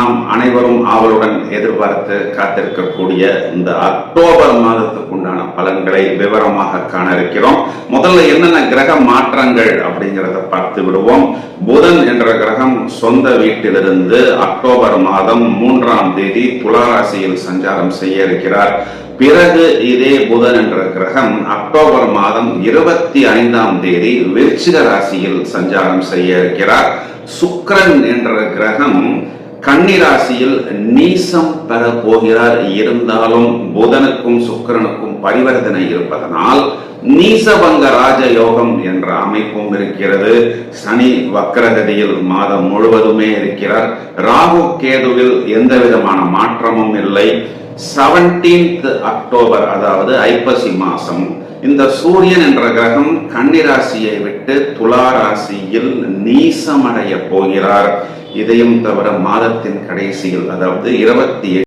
நாம் அனைவரும் ஆவலுடன் எதிர்பார்த்து காத்திருக்கக்கூடிய இந்த அக்டோபர் மாதத்துக்கு உண்டான பலன்களை விவரமாக காண இருக்கிறோம். முதல்ல என்னென்ன கிரக மாற்றங்கள் அப்படிங்கிறத பார்த்து விடுவோம். புதன் என்ற கிரகம் சொந்த வீட்டிலிருந்து அக்டோபர் மாதம் 3ஆம் தேதி துலா ராசியில் சஞ்சாரம் செய்ய இருக்கிறார். பிறகு இதே புதன் என்ற கிரகம் அக்டோபர் மாதம் 25ஆம் தேதி விருச்சிக ராசியில் சஞ்சாரம் செய்ய இருக்கிறார். சுக்கிரன் என்ற கிரகம் கன்னி ராசியில் நீசம் பெற போகிறார். இருந்தாலும் புதனுக்கும் சுக்கிரனுக்கும் பரிவர்த்தனை இருப்பதனால் நீசபங்க ராஜயோகம் என்ற அமைப்பும் இருக்கிறது. சனி வக்ரகதியில் மாதம் முழுவதுமே இருக்கிறார். ராகு கேதுவில் எந்த விதமான மாற்றமும் இல்லை. 17th அக்டோபர் அதாவது ஐப்பசி மாசம் இந்த சூரியன் என்ற கிரகம் கன்னிராசியை விட்டு துலா ராசியில் நீசமடைய போகிறார். இதையும் தவிர மாதத்தின் கடைசியில் அதாவது 28